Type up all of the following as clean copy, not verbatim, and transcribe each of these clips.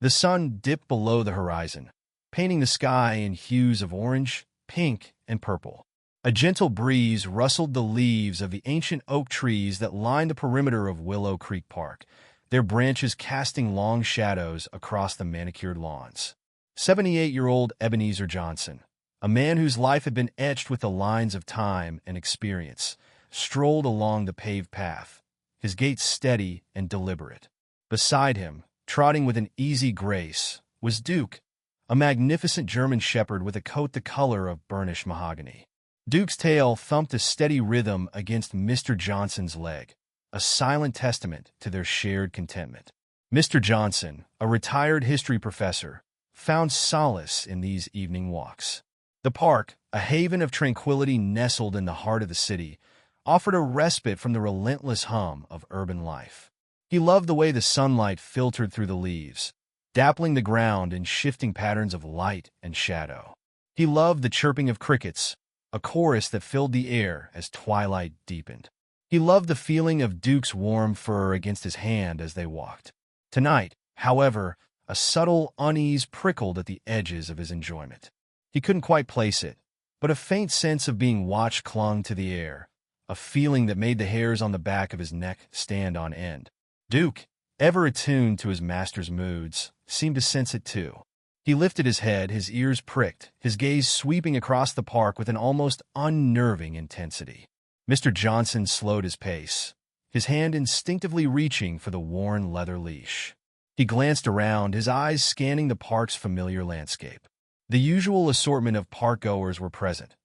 The sun dipped below the horizon, painting the sky in hues of orange, pink, and purple. A gentle breeze rustled the leaves of the ancient oak trees that lined the perimeter of Willow Creek Park, their branches casting long shadows across the manicured lawns. 78-year-old Ebenezer Johnson, a man whose life had been etched with the lines of time and experience, strolled along the paved path, his gait steady and deliberate. Beside him, trotting with an easy grace, was Duke, a magnificent German shepherd with a coat the color of burnished mahogany. Duke's tail thumped a steady rhythm against Mr. Johnson's leg, a silent testament to their shared contentment. Mr. Johnson, a retired history professor, found solace in these evening walks. The park, a haven of tranquility nestled in the heart of the city, offered a respite from the relentless hum of urban life. He loved the way the sunlight filtered through the leaves, dappling the ground in shifting patterns of light and shadow. He loved the chirping of crickets, a chorus that filled the air as twilight deepened. He loved the feeling of Duke's warm fur against his hand as they walked. Tonight, however, a subtle unease prickled at the edges of his enjoyment. He couldn't quite place it, but a faint sense of being watched clung to the air, a feeling that made the hairs on the back of his neck stand on end. Duke, ever attuned to his master's moods, seemed to sense it too. He lifted his head, his ears pricked, his gaze sweeping across the park with an almost unnerving intensity. Mr. Johnson slowed his pace, his hand instinctively reaching for the worn leather leash. He glanced around, his eyes scanning the park's familiar landscape. The usual assortment of park-goers were present.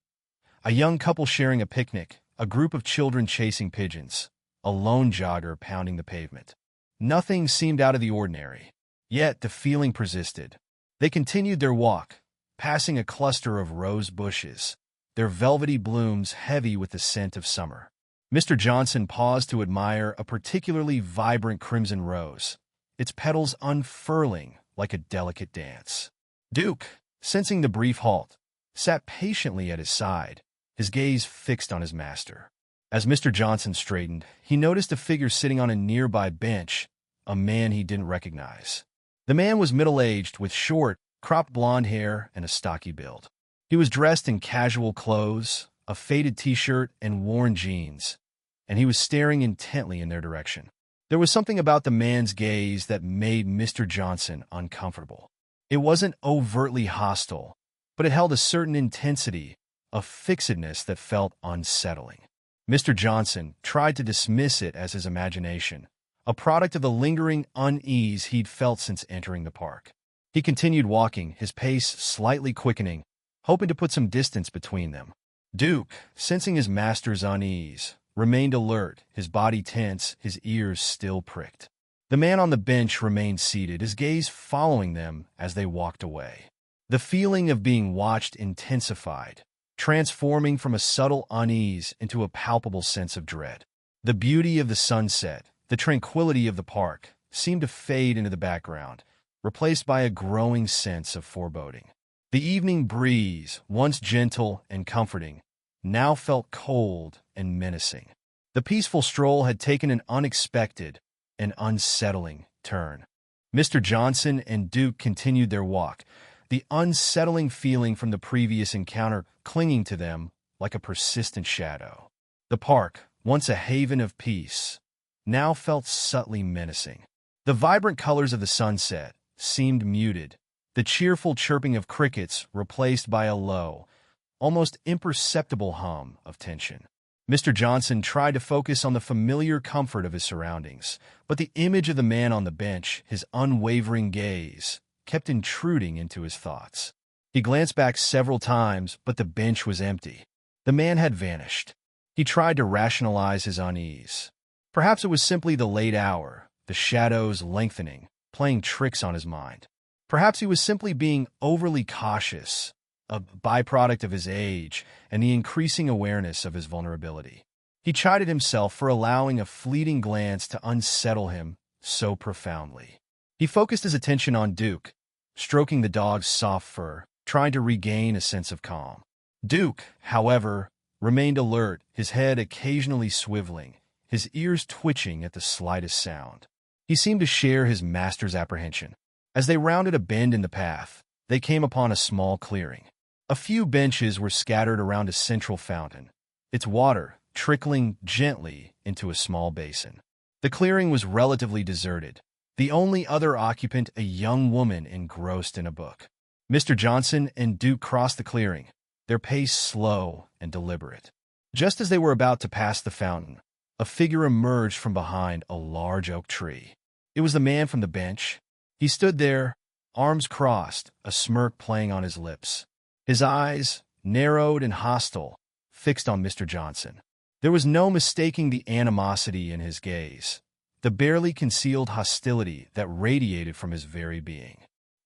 A young couple sharing a picnic, a group of children chasing pigeons, a lone jogger pounding the pavement. Nothing seemed out of the ordinary, yet the feeling persisted. They continued their walk, passing a cluster of rose bushes, their velvety blooms heavy with the scent of summer. Mr. Johnson paused to admire a particularly vibrant crimson rose, its petals unfurling like a delicate dance. Duke, sensing the brief halt, sat patiently at his side, his gaze fixed on his master. As Mr. Johnson straightened, he noticed a figure sitting on a nearby bench, a man he didn't recognize. The man was middle-aged, with short, cropped blonde hair and a stocky build. He was dressed in casual clothes, a faded t-shirt and worn jeans, and he was staring intently in their direction. There was something about the man's gaze that made Mr. Johnson uncomfortable. It wasn't overtly hostile, but it held a certain intensity, a fixedness that felt unsettling. Mr. Johnson tried to dismiss it as his imagination, a product of the lingering unease he'd felt since entering the park. He continued walking, his pace slightly quickening, hoping to put some distance between them. Duke, sensing his master's unease, remained alert, his body tense, his ears still pricked. The man on the bench remained seated, his gaze following them as they walked away. The feeling of being watched intensified, transforming from a subtle unease into a palpable sense of dread. The beauty of the sunset, the tranquility of the park, seemed to fade into the background, replaced by a growing sense of foreboding. The evening breeze, once gentle and comforting, now felt cold and menacing. The peaceful stroll had taken an unexpected and unsettling turn. Mr. Johnson and Duke continued their walk, the unsettling feeling from the previous encounter clinging to them like a persistent shadow. The park, once a haven of peace, now felt subtly menacing. The vibrant colors of the sunset seemed muted, the cheerful chirping of crickets replaced by a low, almost imperceptible hum of tension. Mr. Johnson tried to focus on the familiar comfort of his surroundings, but the image of the man on the bench, his unwavering gaze, kept intruding into his thoughts. He glanced back several times, but the bench was empty. The man had vanished. He tried to rationalize his unease. Perhaps it was simply the late hour, the shadows lengthening, playing tricks on his mind. Perhaps he was simply being overly cautious, a byproduct of his age and the increasing awareness of his vulnerability. He chided himself for allowing a fleeting glance to unsettle him so profoundly. He focused his attention on Duke, stroking the dog's soft fur, trying to regain a sense of calm. Duke, however, remained alert, his head occasionally swiveling, his ears twitching at the slightest sound. He seemed to share his master's apprehension. As they rounded a bend in the path, they came upon a small clearing. A few benches were scattered around a central fountain, its water trickling gently into a small basin. The clearing was relatively deserted, the only other occupant a young woman engrossed in a book. Mr. Johnson and Duke crossed the clearing, their pace slow and deliberate. Just as they were about to pass the fountain, a figure emerged from behind a large oak tree. It was the man from the bench. He stood there, arms crossed, a smirk playing on his lips. His eyes, narrowed and hostile, fixed on Mr. Johnson. There was no mistaking the animosity in his gaze, the barely concealed hostility that radiated from his very being.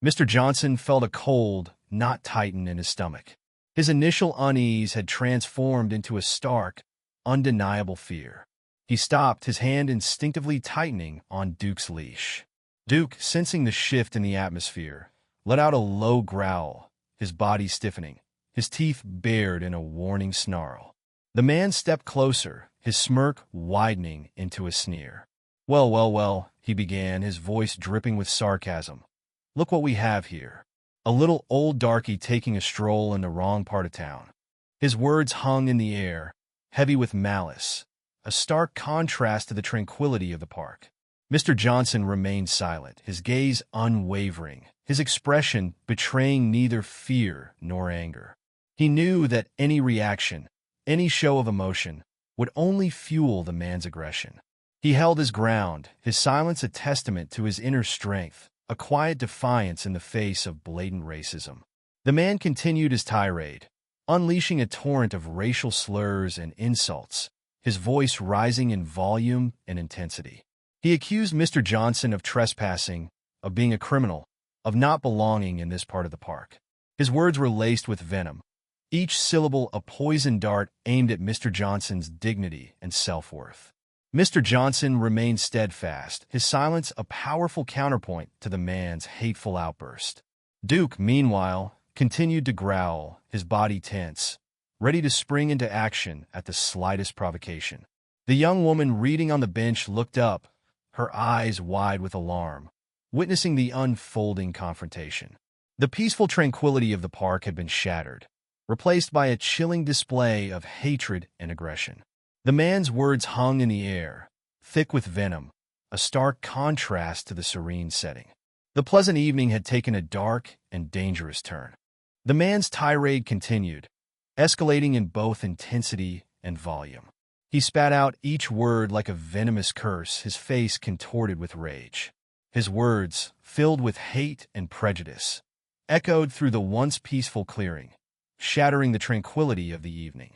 Mr. Johnson felt a cold knot tighten in his stomach. His initial unease had transformed into a stark, undeniable fear. He stopped, his hand instinctively tightening on Duke's leash. Duke, sensing the shift in the atmosphere, let out a low growl, his body stiffening, his teeth bared in a warning snarl. The man stepped closer, his smirk widening into a sneer. "Well, well, well," he began, his voice dripping with sarcasm. "Look what we have here. A little old darky taking a stroll in the wrong part of town." His words hung in the air, heavy with malice, a stark contrast to the tranquility of the park. Mr. Johnson remained silent, his gaze unwavering, his expression betraying neither fear nor anger. He knew that any reaction, any show of emotion, would only fuel the man's aggression. He held his ground, his silence a testament to his inner strength, a quiet defiance in the face of blatant racism. The man continued his tirade, unleashing a torrent of racial slurs and insults, his voice rising in volume and intensity. He accused Mr. Johnson of trespassing, of being a criminal, of not belonging in this part of the park. His words were laced with venom, each syllable a poisoned dart aimed at Mr. Johnson's dignity and self-worth. Mr. Johnson remained steadfast, his silence a powerful counterpoint to the man's hateful outburst. Duke, meanwhile, continued to growl, his body tense, ready to spring into action at the slightest provocation. The young woman reading on the bench looked up, her eyes wide with alarm, witnessing the unfolding confrontation. The peaceful tranquility of the park had been shattered, replaced by a chilling display of hatred and aggression. The man's words hung in the air, thick with venom, a stark contrast to the serene setting. The pleasant evening had taken a dark and dangerous turn. The man's tirade continued, escalating in both intensity and volume. He spat out each word like a venomous curse, his face contorted with rage. His words, filled with hate and prejudice, echoed through the once peaceful clearing, shattering the tranquility of the evening.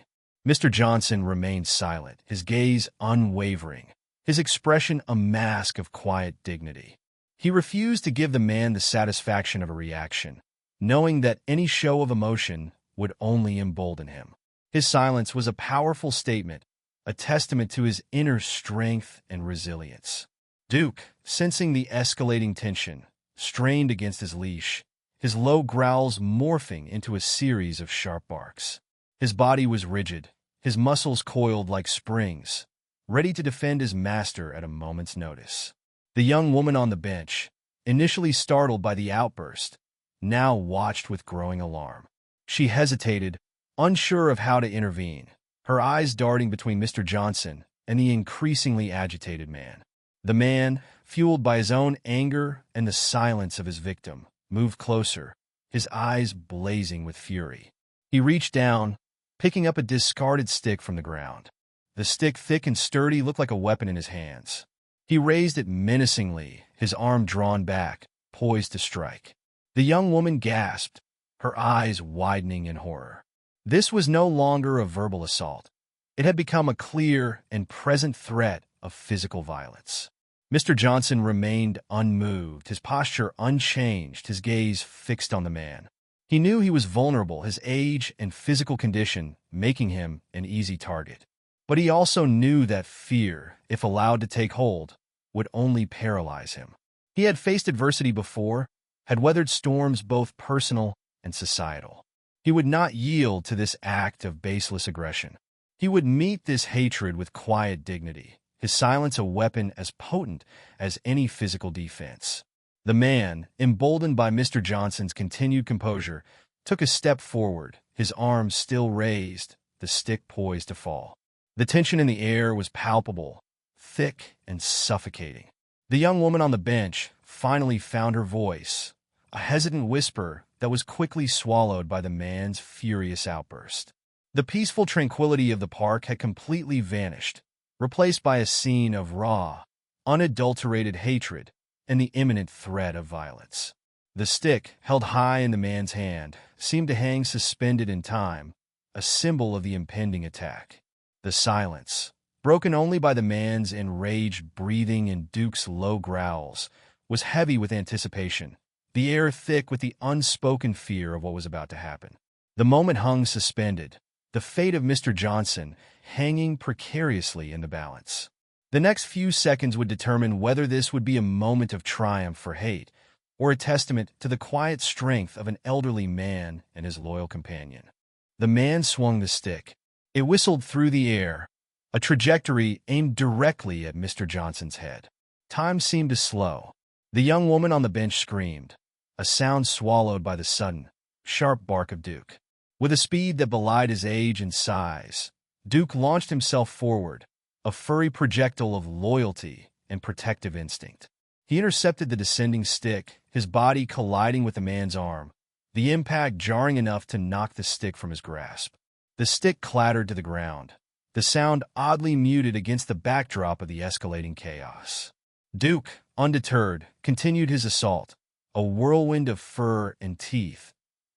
Mr. Johnson remained silent, his gaze unwavering, his expression a mask of quiet dignity. He refused to give the man the satisfaction of a reaction, knowing that any show of emotion would only embolden him. His silence was a powerful statement, a testament to his inner strength and resilience. Duke, sensing the escalating tension, strained against his leash, his low growls morphing into a series of sharp barks. His body was rigid, his muscles coiled like springs, ready to defend his master at a moment's notice. The young woman on the bench, initially startled by the outburst, now watched with growing alarm. She hesitated, unsure of how to intervene, her eyes darting between Mr. Johnson and the increasingly agitated man. The man, fueled by his own anger and the silence of his victim, moved closer, his eyes blazing with fury. He reached down, picking up a discarded stick from the ground. The stick, thick and sturdy, looked like a weapon in his hands. He raised it menacingly, his arm drawn back, poised to strike. The young woman gasped, her eyes widening in horror. This was no longer a verbal assault. It had become a clear and present threat of physical violence. Mr. Johnson remained unmoved, his posture unchanged, his gaze fixed on the man. He knew he was vulnerable, his age and physical condition making him an easy target. But he also knew that fear, if allowed to take hold, would only paralyze him. He had faced adversity before, had weathered storms both personal and societal. He would not yield to this act of baseless aggression. He would meet this hatred with quiet dignity, his silence a weapon as potent as any physical defense. The man, emboldened by Mr. Johnson's continued composure, took a step forward, his arms still raised, the stick poised to fall. The tension in the air was palpable, thick and suffocating. The young woman on the bench finally found her voice, a hesitant whisper that was quickly swallowed by the man's furious outburst. The peaceful tranquility of the park had completely vanished, replaced by a scene of raw, unadulterated hatred and the imminent threat of violence. The stick, held high in the man's hand, seemed to hang suspended in time, a symbol of the impending attack. The silence, broken only by the man's enraged breathing and Duke's low growls, was heavy with anticipation, the air thick with the unspoken fear of what was about to happen. The moment hung suspended, the fate of Mr. Johnson hanging precariously in the balance. The next few seconds would determine whether this would be a moment of triumph for Haight, or a testament to the quiet strength of an elderly man and his loyal companion. The man swung the stick. It whistled through the air, a trajectory aimed directly at Mr. Johnson's head. Time seemed to slow. The young woman on the bench screamed, a sound swallowed by the sudden, sharp bark of Duke. With a speed that belied his age and size, Duke launched himself forward, a furry projectile of loyalty and protective instinct. He intercepted the descending stick, his body colliding with the man's arm, the impact jarring enough to knock the stick from his grasp. The stick clattered to the ground, the sound oddly muted against the backdrop of the escalating chaos. Duke, undeterred, continued his assault, a whirlwind of fur and teeth,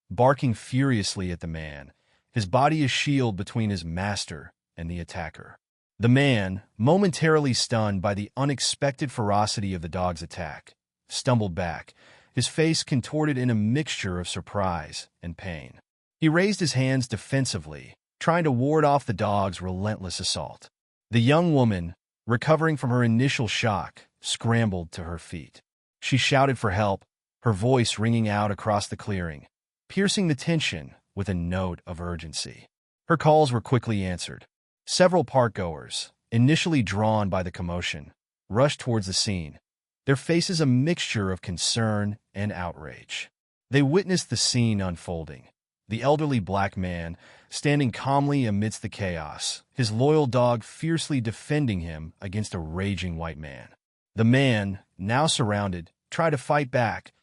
barking furiously at the man, his body a shield between his master and the attacker. The man, momentarily stunned by the unexpected ferocity of the dog's attack, stumbled back, his face contorted in a mixture of surprise and pain. He raised his hands defensively, trying to ward off the dog's relentless assault. The young woman, recovering from her initial shock, scrambled to her feet. She shouted for help, her voice ringing out across the clearing, piercing the tension with a note of urgency. Her calls were quickly answered. Several parkgoers, initially drawn by the commotion, rushed towards the scene, their faces a mixture of concern and outrage. They witnessed the scene unfolding. The elderly black man, standing calmly amidst the chaos, his loyal dog fiercely defending him against a raging white man. The man, now surrounded, tried to fight back,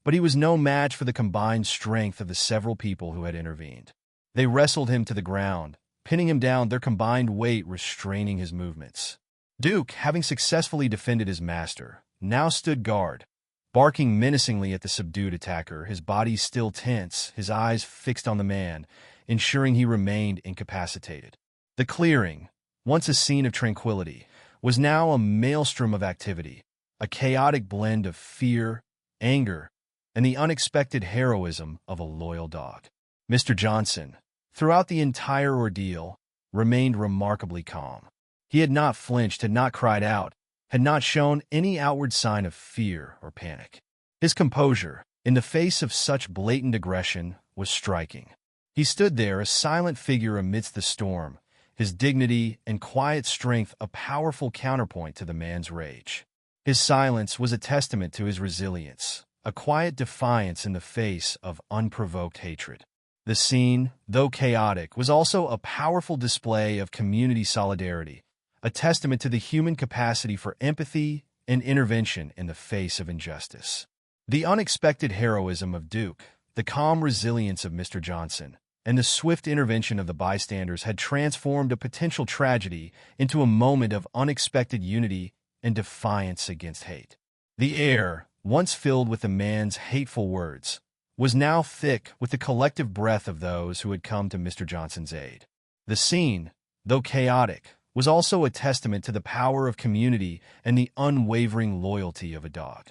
but he was no match for the combined strength of the several people who had intervened. They wrestled him to the ground, pinning him down, their combined weight restraining his movements. Duke, having successfully defended his master, now stood guard, barking menacingly at the subdued attacker, his body still tense, his eyes fixed on the man, ensuring he remained incapacitated. The clearing, once a scene of tranquility, was now a maelstrom of activity, a chaotic blend of fear, anger, and the unexpected heroism of a loyal dog. Mr. Johnson, throughout the entire ordeal, remained remarkably calm. He had not flinched, had not cried out, had not shown any outward sign of fear or panic. His composure, in the face of such blatant aggression, was striking. He stood there, a silent figure amidst the storm, his dignity and quiet strength a powerful counterpoint to the man's rage. His silence was a testament to his resilience, a quiet defiance in the face of unprovoked hatred. The scene, though chaotic, was also a powerful display of community solidarity, a testament to the human capacity for empathy and intervention in the face of injustice. The unexpected heroism of Duke, the calm resilience of Mr. Johnson, and the swift intervention of the bystanders had transformed a potential tragedy into a moment of unexpected unity and defiance against hate. The air, once filled with the man's hateful words, was now thick with the collective breath of those who had come to Mr. Johnson's aid. The scene, though chaotic, was also a testament to the power of community and the unwavering loyalty of a dog.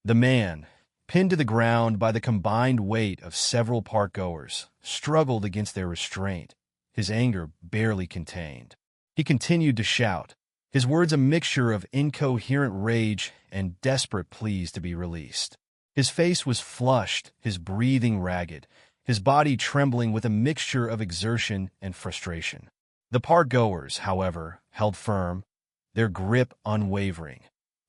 The man, pinned to the ground by the combined weight of several parkgoers, struggled against their restraint, his anger barely contained. He continued to shout, his words a mixture of incoherent rage and desperate pleas to be released. His face was flushed, his breathing ragged, his body trembling with a mixture of exertion and frustration. The parkgoers, however, held firm, their grip unwavering.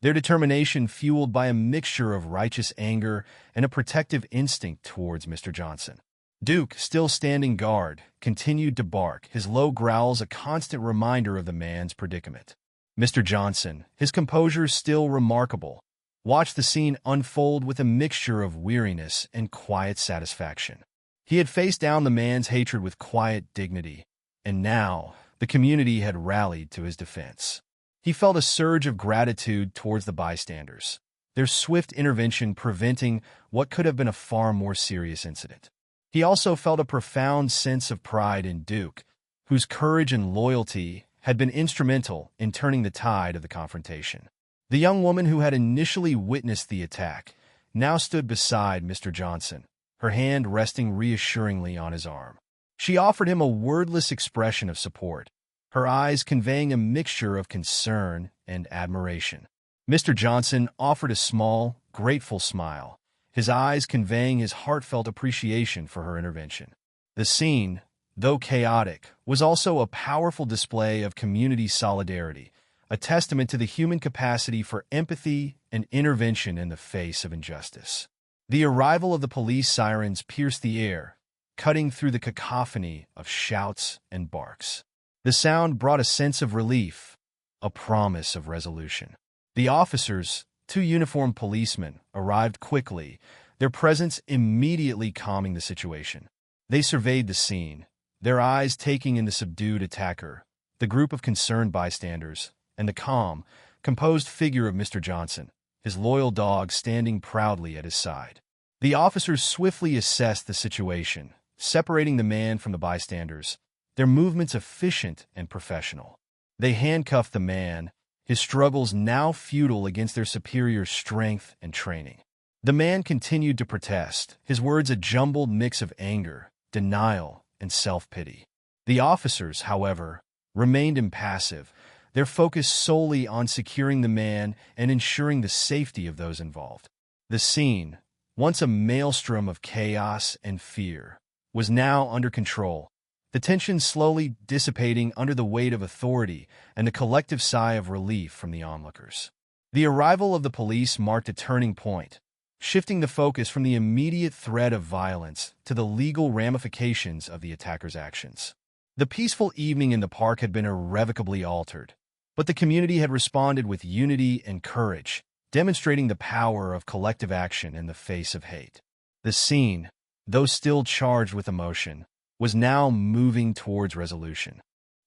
their determination fueled by a mixture of righteous anger and a protective instinct towards Mr. Johnson. Duke, still standing guard, continued to bark, his low growls a constant reminder of the man's predicament. Mr. Johnson, his composure still remarkable, watched the scene unfold with a mixture of weariness and quiet satisfaction. He had faced down the man's hatred with quiet dignity, and now the community had rallied to his defense. He felt a surge of gratitude towards the bystanders, their swift intervention preventing what could have been a far more serious incident. He also felt a profound sense of pride in Duke, whose courage and loyalty had been instrumental in turning the tide of the confrontation. The young woman who had initially witnessed the attack now stood beside Mr. Johnson, her hand resting reassuringly on his arm. She offered him a wordless expression of support, her eyes conveying a mixture of concern and admiration. Mr. Johnson offered a small, grateful smile, his eyes conveying his heartfelt appreciation for her intervention. The scene, though chaotic, was also a powerful display of community solidarity, a testament to the human capacity for empathy and intervention in the face of injustice. The arrival of the police sirens pierced the air, cutting through the cacophony of shouts and barks. The sound brought a sense of relief, a promise of resolution. The officers, two uniformed policemen, arrived quickly, their presence immediately calming the situation. They surveyed the scene, their eyes taking in the subdued attacker, the group of concerned bystanders, and the calm, composed figure of Mr. Johnson, his loyal dog standing proudly at his side. The officers swiftly assessed the situation, separating the man from the bystanders, their movements efficient and professional. They handcuffed the man, his struggles now futile against their superior strength and training. The man continued to protest, his words a jumbled mix of anger, denial, and self-pity. The officers, however, remained impassive, their focus solely on securing the man and ensuring the safety of those involved. The scene, once a maelstrom of chaos and fear, was now under control, the tension slowly dissipating under the weight of authority and a collective sigh of relief from the onlookers. The arrival of the police marked a turning point, shifting the focus from the immediate threat of violence to the legal ramifications of the attacker's actions. The peaceful evening in the park had been irrevocably altered, but the community had responded with unity and courage, demonstrating the power of collective action in the face of hate. The scene, though still charged with emotion, was now moving towards resolution.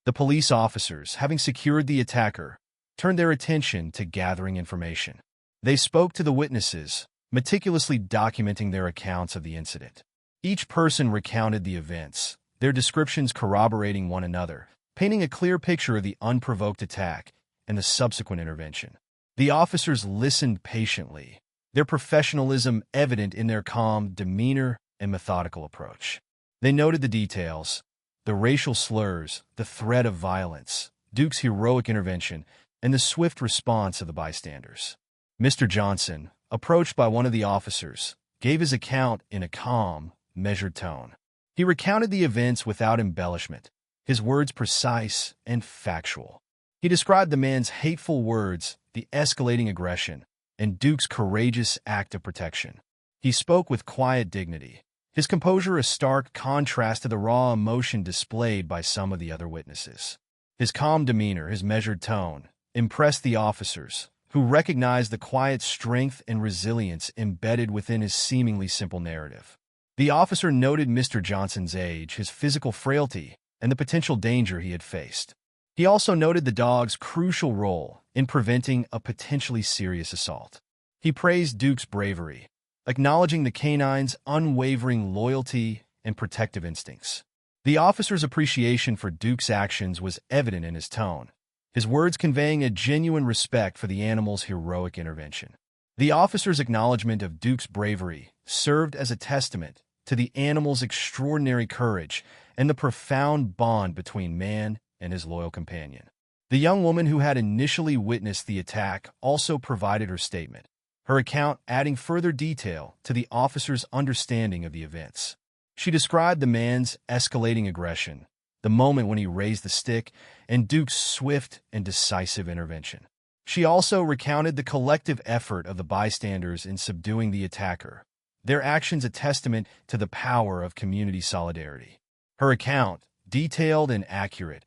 The police officers, having secured the attacker, turned their attention to gathering information. They spoke to the witnesses, meticulously documenting their accounts of the incident. Each person recounted the events, their descriptions corroborating one another, painting a clear picture of the unprovoked attack and the subsequent intervention. The officers listened patiently, their professionalism evident in their calm demeanor and methodical approach. They noted the details, the racial slurs, the threat of violence, Duke's heroic intervention, and the swift response of the bystanders. Mr. Johnson, approached by one of the officers, gave his account in a calm, measured tone. He recounted the events without embellishment, his words precise and factual. He described the man's hateful words, the escalating aggression, and Duke's courageous act of protection. He spoke with quiet dignity, his composure a stark contrast to the raw emotion displayed by some of the other witnesses. His calm demeanor, his measured tone, impressed the officers, who recognized the quiet strength and resilience embedded within his seemingly simple narrative. The officer noted Mr. Johnson's age, his physical frailty, and the potential danger he had faced. He also noted the dog's crucial role in preventing a potentially serious assault. He praised Duke's bravery, acknowledging the canine's unwavering loyalty and protective instincts. The officer's appreciation for Duke's actions was evident in his tone, his words conveying a genuine respect for the animal's heroic intervention. The officer's acknowledgement of Duke's bravery served as a testament to the animal's extraordinary courage and the profound bond between man and his loyal companion. The young woman who had initially witnessed the attack also provided her statement, her account adding further detail to the officer's understanding of the events. She described the man's escalating aggression, the moment when he raised the stick, and Duke's swift and decisive intervention. She also recounted the collective effort of the bystanders in subduing the attacker, their actions a testament to the power of community solidarity. Her account, detailed and accurate,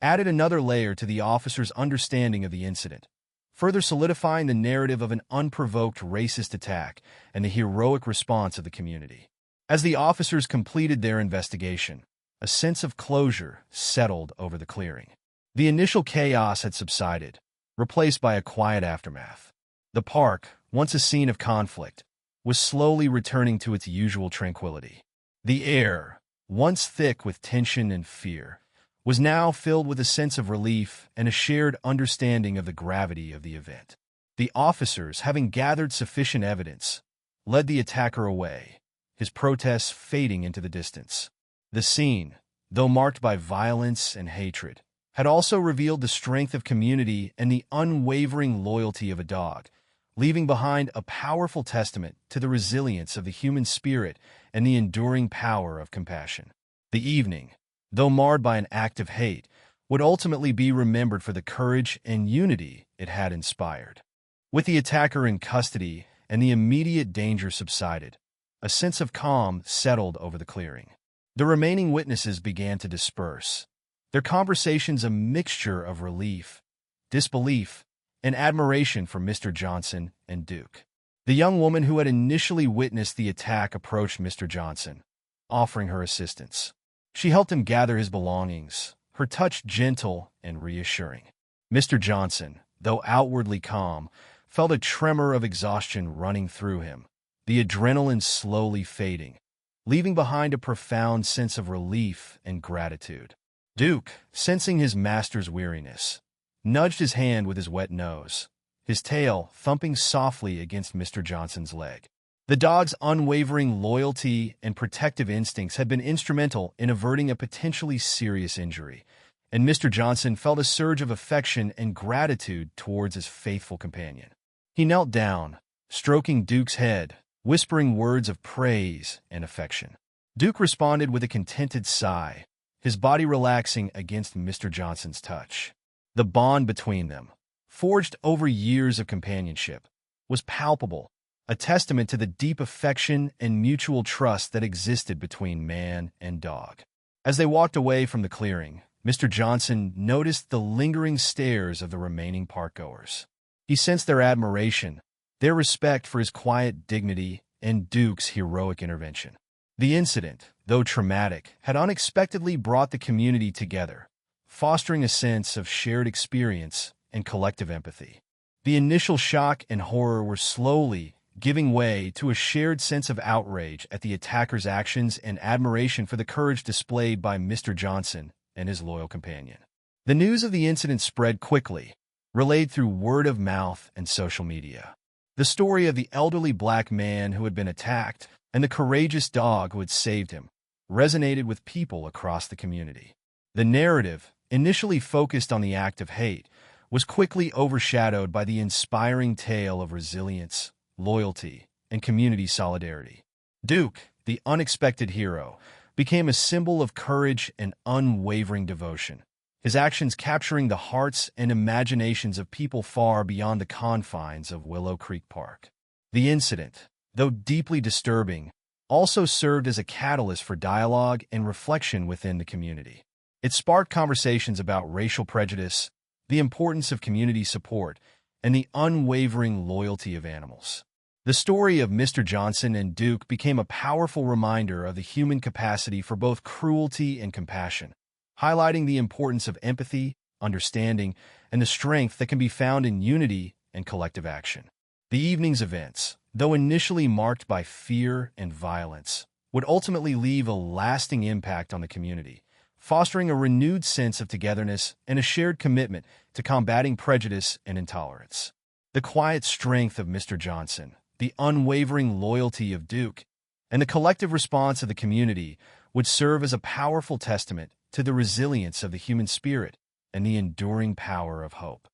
added another layer to the officer's understanding of the incident, further solidifying the narrative of an unprovoked racist attack and the heroic response of the community. As the officers completed their investigation, a sense of closure settled over the clearing. The initial chaos had subsided, replaced by a quiet aftermath. The park, once a scene of conflict, was slowly returning to its usual tranquility. The air, once thick with tension and fear, was now filled with a sense of relief and a shared understanding of the gravity of the event. The officers, having gathered sufficient evidence, led the attacker away, his protests fading into the distance. The scene, though marked by violence and hatred, had also revealed the strength of community and the unwavering loyalty of a dog, leaving behind a powerful testament to the resilience of the human spirit and the enduring power of compassion. The evening, though marred by an act of hate, would ultimately be remembered for the courage and unity it had inspired. With the attacker in custody and the immediate danger subsided, a sense of calm settled over the clearing. The remaining witnesses began to disperse, their conversations a mixture of relief, disbelief, and admiration for Mr. Johnson and Duke. The young woman who had initially witnessed the attack approached Mr. Johnson, offering her assistance. She helped him gather his belongings, her touch gentle and reassuring. Mr. Johnson, though outwardly calm, felt a tremor of exhaustion running through him, the adrenaline slowly fading, leaving behind a profound sense of relief and gratitude. Duke, sensing his master's weariness, nudged his hand with his wet nose, his tail thumping softly against Mr. Johnson's leg. The dog's unwavering loyalty and protective instincts had been instrumental in averting a potentially serious injury, and Mr. Johnson felt a surge of affection and gratitude towards his faithful companion. He knelt down, stroking Duke's head, whispering words of praise and affection. Duke responded with a contented sigh, his body relaxing against Mr. Johnson's touch. The bond between them, forged over years of companionship, was palpable, a testament to the deep affection and mutual trust that existed between man and dog. As they walked away from the clearing, Mr. Johnson noticed the lingering stares of the remaining parkgoers. He sensed their admiration, their respect for his quiet dignity, and Duke's heroic intervention. The incident, though traumatic, had unexpectedly brought the community together, fostering a sense of shared experience and collective empathy. The initial shock and horror were slowly giving way to a shared sense of outrage at the attacker's actions and admiration for the courage displayed by Mr. Johnson and his loyal companion. The news of the incident spread quickly, relayed through word of mouth and social media. The story of the elderly black man who had been attacked and the courageous dog who had saved him resonated with people across the community. The narrative, initially focused on the act of hate, was quickly overshadowed by the inspiring tale of resilience, loyalty, and community solidarity. Duke, the unexpected hero, became a symbol of courage and unwavering devotion, his actions capturing the hearts and imaginations of people far beyond the confines of Willow Creek Park. The incident, though deeply disturbing, also served as a catalyst for dialogue and reflection within the community. It sparked conversations about racial prejudice, the importance of community support, and the unwavering loyalty of animals. The story of Mr. Johnson and Duke became a powerful reminder of the human capacity for both cruelty and compassion, highlighting the importance of empathy, understanding, and the strength that can be found in unity and collective action. The evening's events, though initially marked by fear and violence, would ultimately leave a lasting impact on the community, fostering a renewed sense of togetherness and a shared commitment to combating prejudice and intolerance. The quiet strength of Mr. Johnson, the unwavering loyalty of Duke, and the collective response of the community would serve as a powerful testament to the resilience of the human spirit and the enduring power of hope.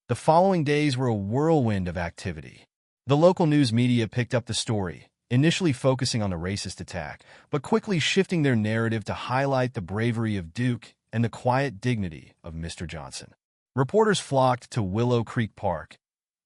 The following days were a whirlwind of activity. The local news media picked up the story, initially focusing on the racist attack, but quickly shifting their narrative to highlight the bravery of Duke and the quiet dignity of Mr. Johnson. Reporters flocked to Willow Creek Park,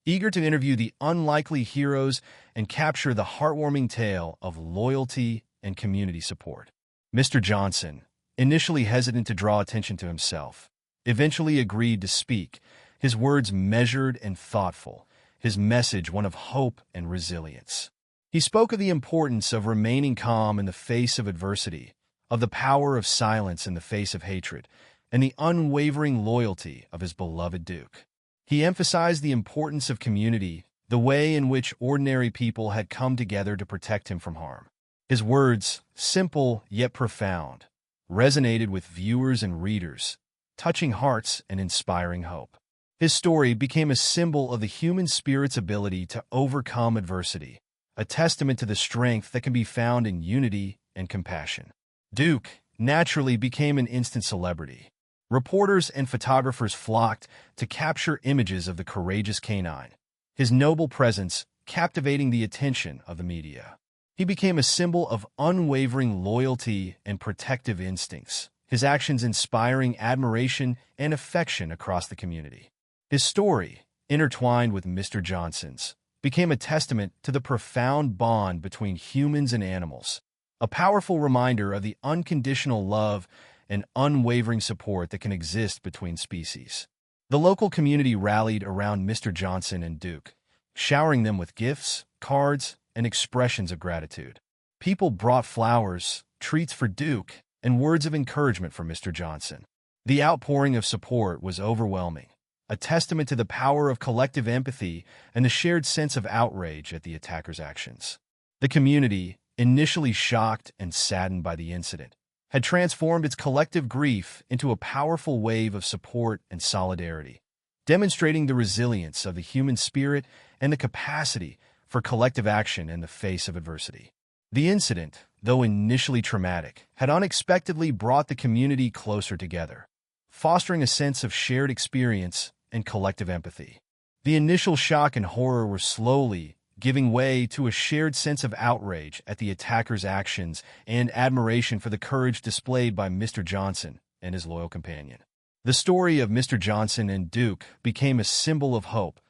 eager to interview the unlikely heroes and capture the heartwarming tale of loyalty and community support. Mr. Johnson, initially hesitant to draw attention to himself, eventually agreed to speak, his words measured and thoughtful, his message one of hope and resilience. He spoke of the importance of remaining calm in the face of adversity, of the power of silence in the face of hatred, and the unwavering loyalty of his beloved Duke. He emphasized the importance of community, the way in which ordinary people had come together to protect him from harm. His words, simple yet profound, resonated with viewers and readers, touching hearts and inspiring hope. His story became a symbol of the human spirit's ability to overcome adversity, a testament to the strength that can be found in unity and compassion. Duke naturally became an instant celebrity. Reporters and photographers flocked to capture images of the courageous canine, his noble presence captivating the attention of the media. He became a symbol of unwavering loyalty and protective instincts, his actions inspiring admiration and affection across the community. His story, intertwined with Mr. Johnson's, became a testament to the profound bond between humans and animals, a powerful reminder of the unconditional love and unwavering support that can exist between species. The local community rallied around Mr. Johnson and Duke, showering them with gifts, cards, and expressions of gratitude. People brought flowers, treats for Duke, and words of encouragement for Mr. Johnson. The outpouring of support was overwhelming, a testament to the power of collective empathy and the shared sense of outrage at the attacker's actions. The community, initially shocked and saddened by the incident, had transformed its collective grief into a powerful wave of support and solidarity, demonstrating the resilience of the human spirit and the capacity for collective action in the face of adversity. The incident, though initially traumatic, had unexpectedly brought the community closer together, fostering a sense of shared experience and collective empathy. The initial shock and horror were slowly giving way to a shared sense of outrage at the attacker's actions and admiration for the courage displayed by Mr. Johnson and his loyal companion. The story of Mr. Johnson and Duke became a symbol of hope,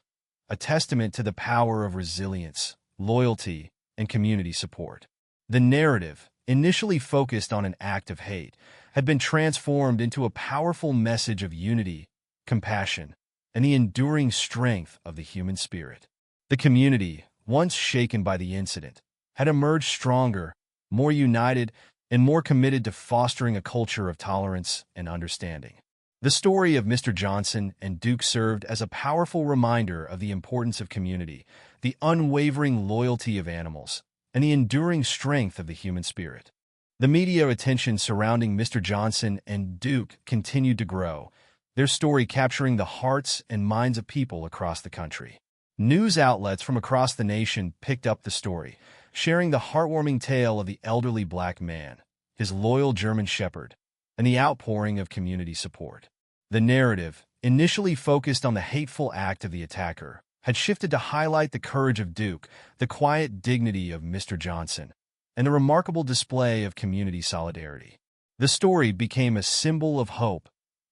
a testament to the power of resilience, loyalty, and community support. The narrative, initially focused on an act of hate, had been transformed into a powerful message of unity, compassion, and the enduring strength of the human spirit. The community, once shaken by the incident, had emerged stronger, more united, and more committed to fostering a culture of tolerance and understanding. The story of Mr. Johnson and Duke served as a powerful reminder of the importance of community, the unwavering loyalty of animals, and the enduring strength of the human spirit. The media attention surrounding Mr. Johnson and Duke continued to grow, their story capturing the hearts and minds of people across the country. News outlets from across the nation picked up the story, sharing the heartwarming tale of the elderly black man, his loyal German shepherd, and the outpouring of community support. The narrative, initially focused on the hateful act of the attacker, had shifted to highlight the courage of Duke, the quiet dignity of Mr. Johnson, and the remarkable display of community solidarity. The story became a symbol of hope,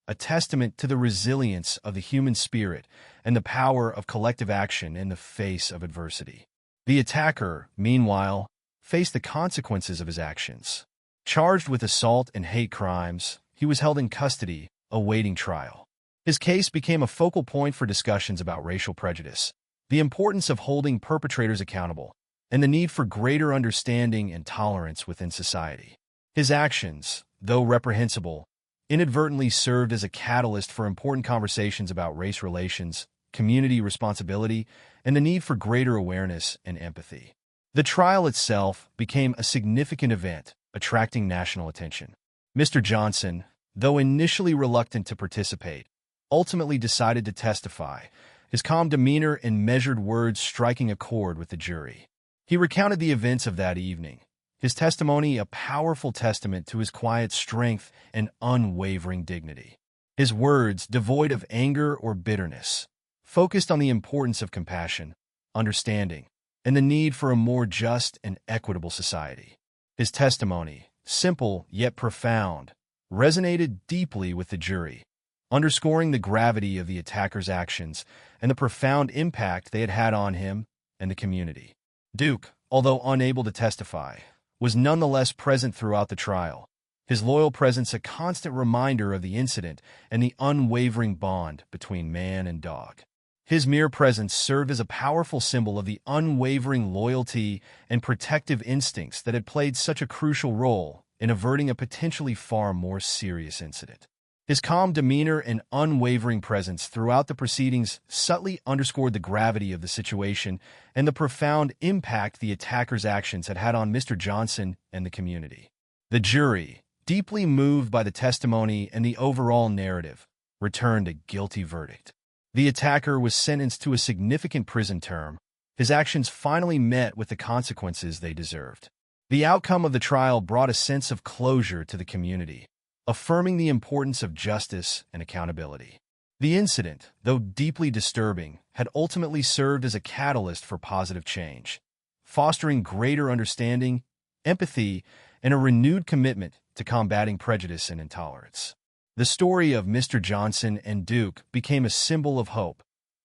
a testament to the resilience of the human spirit and the power of collective action in the face of adversity. The attacker, meanwhile, faced the consequences of his actions. Charged with assault and hate crimes, he was held in custody, awaiting trial. His case became a focal point for discussions about racial prejudice, the importance of holding perpetrators accountable, and the need for greater understanding and tolerance within society. His actions, though reprehensible, inadvertently served as a catalyst for important conversations about race relations, community responsibility, and the need for greater awareness and empathy. The trial itself became a significant event, attracting national attention. Mr. Johnson, though initially reluctant to participate, ultimately decided to testify, his calm demeanor and measured words striking a chord with the jury. He recounted the events of that evening, his testimony a powerful testament to his quiet strength and unwavering dignity. His words, devoid of anger or bitterness, focused on the importance of compassion, understanding, and the need for a more just and equitable society. His testimony, simple yet profound, resonated deeply with the jury, underscoring the gravity of the attacker's actions and the profound impact they had had on him and the community. Duke, although unable to testify, was nonetheless present throughout the trial, his loyal presence a constant reminder of the incident and the unwavering bond between man and dog. His mere presence served as a powerful symbol of the unwavering loyalty and protective instincts that had played such a crucial role in averting a potentially far more serious incident. His calm demeanor and unwavering presence throughout the proceedings subtly underscored the gravity of the situation and the profound impact the attacker's actions had had on Mr. Johnson and the community. The jury, deeply moved by the testimony and the overall narrative, returned a guilty verdict. The attacker was sentenced to a significant prison term. His actions finally met with the consequences they deserved. The outcome of the trial brought a sense of closure to the community, affirming the importance of justice and accountability. The incident, though deeply disturbing, had ultimately served as a catalyst for positive change, fostering greater understanding, empathy, and a renewed commitment to combating prejudice and intolerance. The story of Mr. Johnson and Duke became a symbol of hope,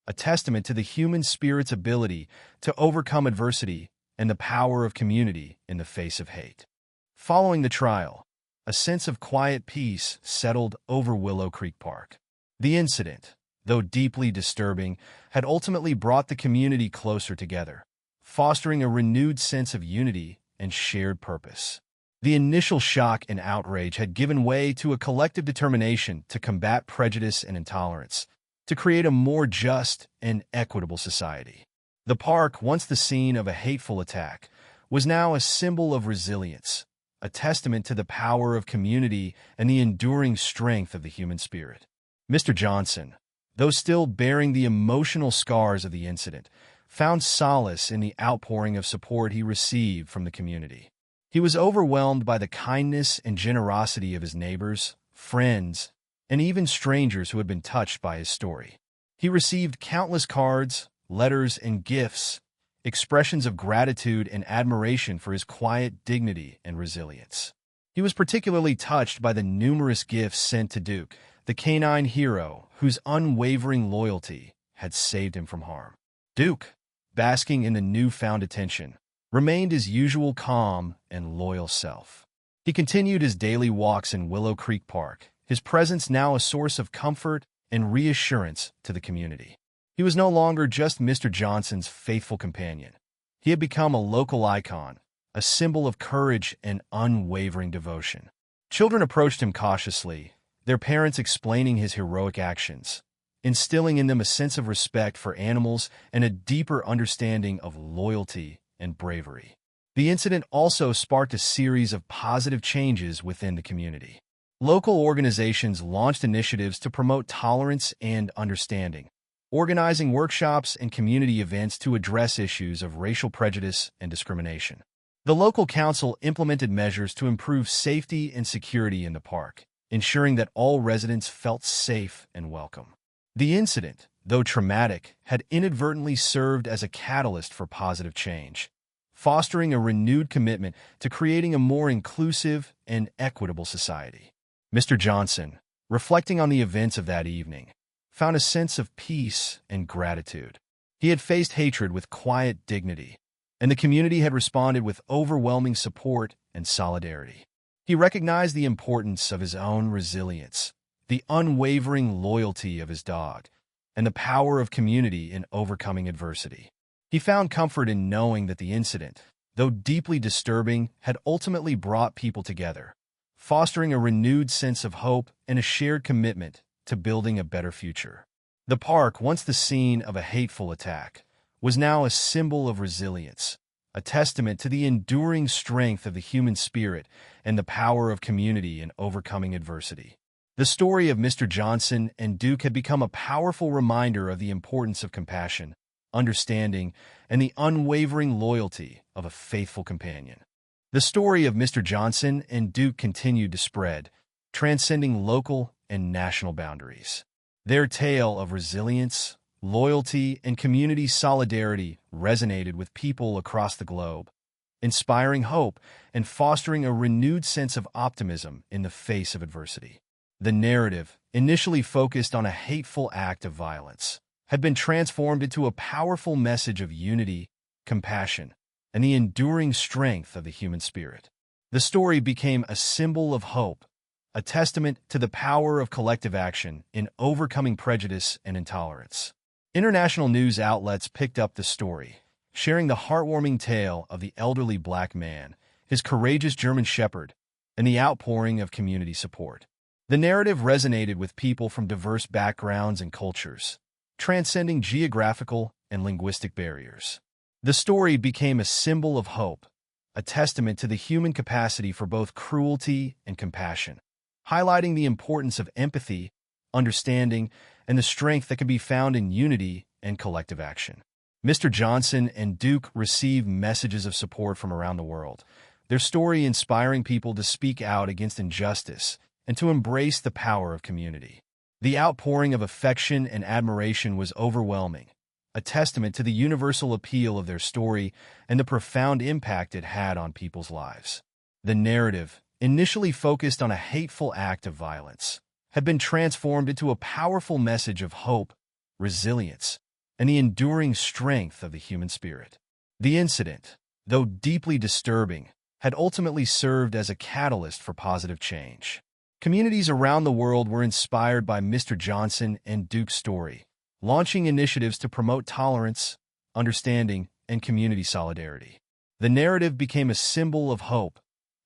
a testament to the human spirit's ability to overcome adversity and the power of community in the face of hate. Following the trial, a sense of quiet peace settled over Willow Creek Park. The incident, though deeply disturbing, had ultimately brought the community closer together, fostering a renewed sense of unity and shared purpose. The initial shock and outrage had given way to a collective determination to combat prejudice and intolerance, to create a more just and equitable society. The park, once the scene of a hateful attack, was now a symbol of resilience, a testament to the power of community and the enduring strength of the human spirit. Mr. Johnson, though still bearing the emotional scars of the incident, found solace in the outpouring of support he received from the community. He was overwhelmed by the kindness and generosity of his neighbors, friends, and even strangers who had been touched by his story. He received countless cards, letters, and gifts, expressions of gratitude and admiration for his quiet dignity and resilience. He was particularly touched by the numerous gifts sent to Duke, the canine hero whose unwavering loyalty had saved him from harm. Duke, basking in the newfound attention, remained his usual calm and loyal self. He continued his daily walks in Willow Creek Park, his presence now a source of comfort and reassurance to the community. He was no longer just Mr. Johnson's faithful companion. He had become a local icon, a symbol of courage and unwavering devotion. Children approached him cautiously, their parents explaining his heroic actions, instilling in them a sense of respect for animals and a deeper understanding of loyalty and bravery. The incident also sparked a series of positive changes within the community. Local organizations launched initiatives to promote tolerance and understanding, organizing workshops and community events to address issues of racial prejudice and discrimination. The local council implemented measures to improve safety and security in the park, ensuring that all residents felt safe and welcome. The incident, though traumatic, had inadvertently served as a catalyst for positive change, fostering a renewed commitment to creating a more inclusive and equitable society. Mr. Johnson, reflecting on the events of that evening, found a sense of peace and gratitude. He had faced hatred with quiet dignity, and the community had responded with overwhelming support and solidarity. He recognized the importance of his own resilience, the unwavering loyalty of his dog, and the power of community in overcoming adversity. He found comfort in knowing that the incident, though deeply disturbing, had ultimately brought people together, fostering a renewed sense of hope and a shared commitment to building a better future. The park, once the scene of a hateful attack, was now a symbol of resilience, a testament to the enduring strength of the human spirit and the power of community in overcoming adversity. The story of Mr. Johnson and Duke had become a powerful reminder of the importance of compassion, understanding, and the unwavering loyalty of a faithful companion. The story of Mr. Johnson and Duke continued to spread, transcending local and national boundaries. Their tale of resilience, loyalty, and community solidarity resonated with people across the globe, inspiring hope and fostering a renewed sense of optimism in the face of adversity. The narrative, initially focused on a hateful act of violence, had been transformed into a powerful message of unity, compassion, and the enduring strength of the human spirit. The story became a symbol of hope, a testament to the power of collective action in overcoming prejudice and intolerance. International news outlets picked up the story, sharing the heartwarming tale of the elderly black man, his courageous German shepherd, and the outpouring of community support. The narrative resonated with people from diverse backgrounds and cultures, transcending geographical and linguistic barriers. The story became a symbol of hope, a testament to the human capacity for both cruelty and compassion, highlighting the importance of empathy, understanding, and the strength that can be found in unity and collective action. Mr. Johnson and Duke received messages of support from around the world, their story inspiring people to speak out against injustice and to embrace the power of community. The outpouring of affection and admiration was overwhelming, a testament to the universal appeal of their story and the profound impact it had on people's lives. The narrative, initially focused on a hateful act of violence, had been transformed into a powerful message of hope, resilience, and the enduring strength of the human spirit. The incident, though deeply disturbing, had ultimately served as a catalyst for positive change. Communities around the world were inspired by Mr. Johnson and Duke's story, launching initiatives to promote tolerance, understanding, and community solidarity. The narrative became a symbol of hope,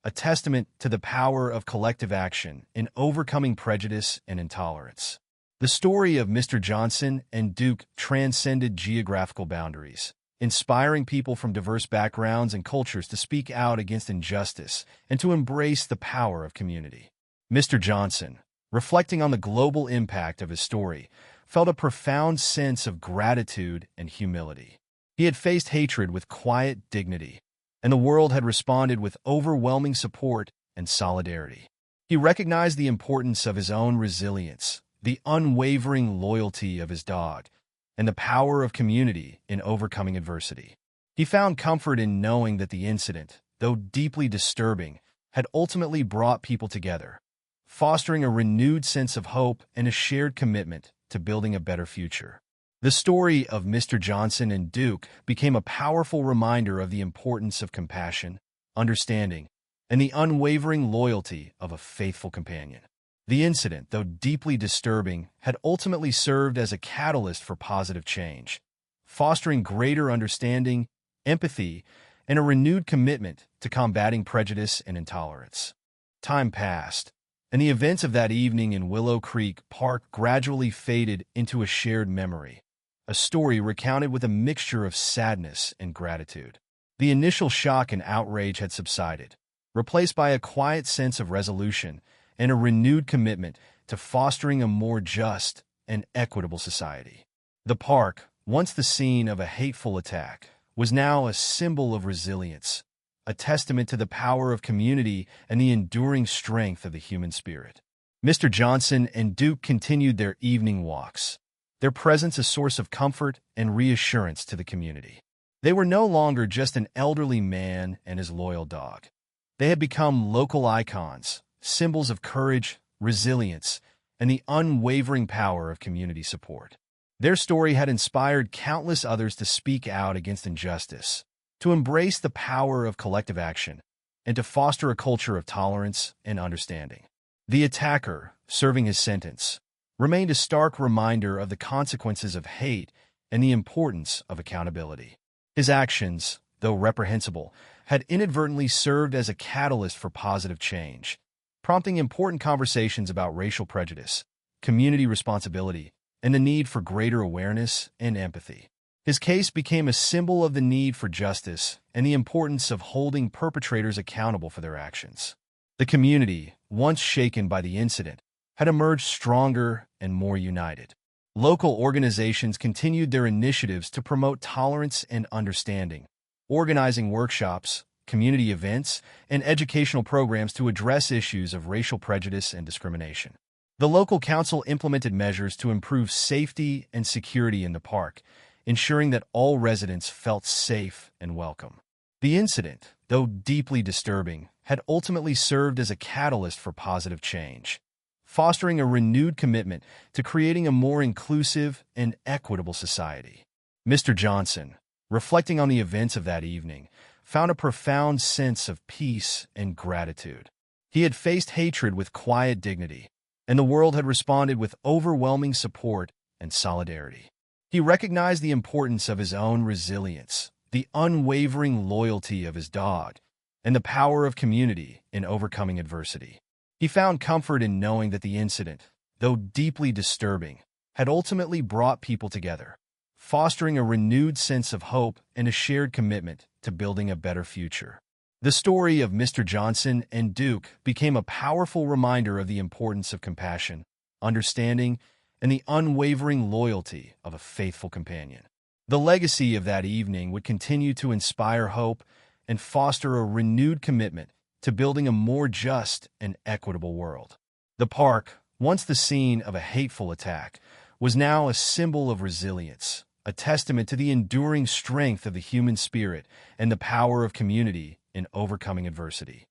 a testament to the power of collective action in overcoming prejudice and intolerance. The story of Mr. Johnson and Duke transcended geographical boundaries, inspiring people from diverse backgrounds and cultures to speak out against injustice and to embrace the power of community. Mr. Johnson, reflecting on the global impact of his story, felt a profound sense of gratitude and humility. He had faced hatred with quiet dignity, and the world had responded with overwhelming support and solidarity. He recognized the importance of his own resilience, the unwavering loyalty of his dog, and the power of community in overcoming adversity. He found comfort in knowing that the incident, though deeply disturbing, had ultimately brought people together, fostering a renewed sense of hope and a shared commitment to building a better future. The story of Mr. Johnson and Duke became a powerful reminder of the importance of compassion, understanding, and the unwavering loyalty of a faithful companion. The incident, though deeply disturbing, had ultimately served as a catalyst for positive change, fostering greater understanding, empathy, and a renewed commitment to combating prejudice and intolerance. Time passed, and the events of that evening in Willow Creek Park gradually faded into a shared memory, a story recounted with a mixture of sadness and gratitude. The initial shock and outrage had subsided, replaced by a quiet sense of resolution and a renewed commitment to fostering a more just and equitable society. The park, once the scene of a hateful attack, was now a symbol of resilience, a testament to the power of community and the enduring strength of the human spirit. Mr. Johnson and Duke continued their evening walks, their presence a source of comfort and reassurance to the community. They were no longer just an elderly man and his loyal dog. They had become local icons, symbols of courage, resilience, and the unwavering power of community support. Their story had inspired countless others to speak out against injustice, to embrace the power of collective action, and to foster a culture of tolerance and understanding. The attacker, serving his sentence, remained a stark reminder of the consequences of hate and the importance of accountability. His actions, though reprehensible, had inadvertently served as a catalyst for positive change, prompting important conversations about racial prejudice, community responsibility, and the need for greater awareness and empathy. His case became a symbol of the need for justice and the importance of holding perpetrators accountable for their actions. The community, once shaken by the incident, had emerged stronger and more united. Local organizations continued their initiatives to promote tolerance and understanding, organizing workshops, community events, and educational programs to address issues of racial prejudice and discrimination. The local council implemented measures to improve safety and security in the park, ensuring that all residents felt safe and welcome. The incident, though deeply disturbing, had ultimately served as a catalyst for positive change, fostering a renewed commitment to creating a more inclusive and equitable society. Mr. Johnson, reflecting on the events of that evening, found a profound sense of peace and gratitude. He had faced hatred with quiet dignity, and the world had responded with overwhelming support and solidarity. He recognized the importance of his own resilience, the unwavering loyalty of his dog, and the power of community in overcoming adversity. He found comfort in knowing that the incident, though deeply disturbing, had ultimately brought people together, fostering a renewed sense of hope and a shared commitment to building a better future. The story of Mr. Johnson and Duke became a powerful reminder of the importance of compassion, understanding, and the unwavering loyalty of a faithful companion. The legacy of that evening would continue to inspire hope and foster a renewed commitment to building a more just and equitable world. The park, once the scene of a hateful attack, was now a symbol of resilience, a testament to the enduring strength of the human spirit and the power of community in overcoming adversity.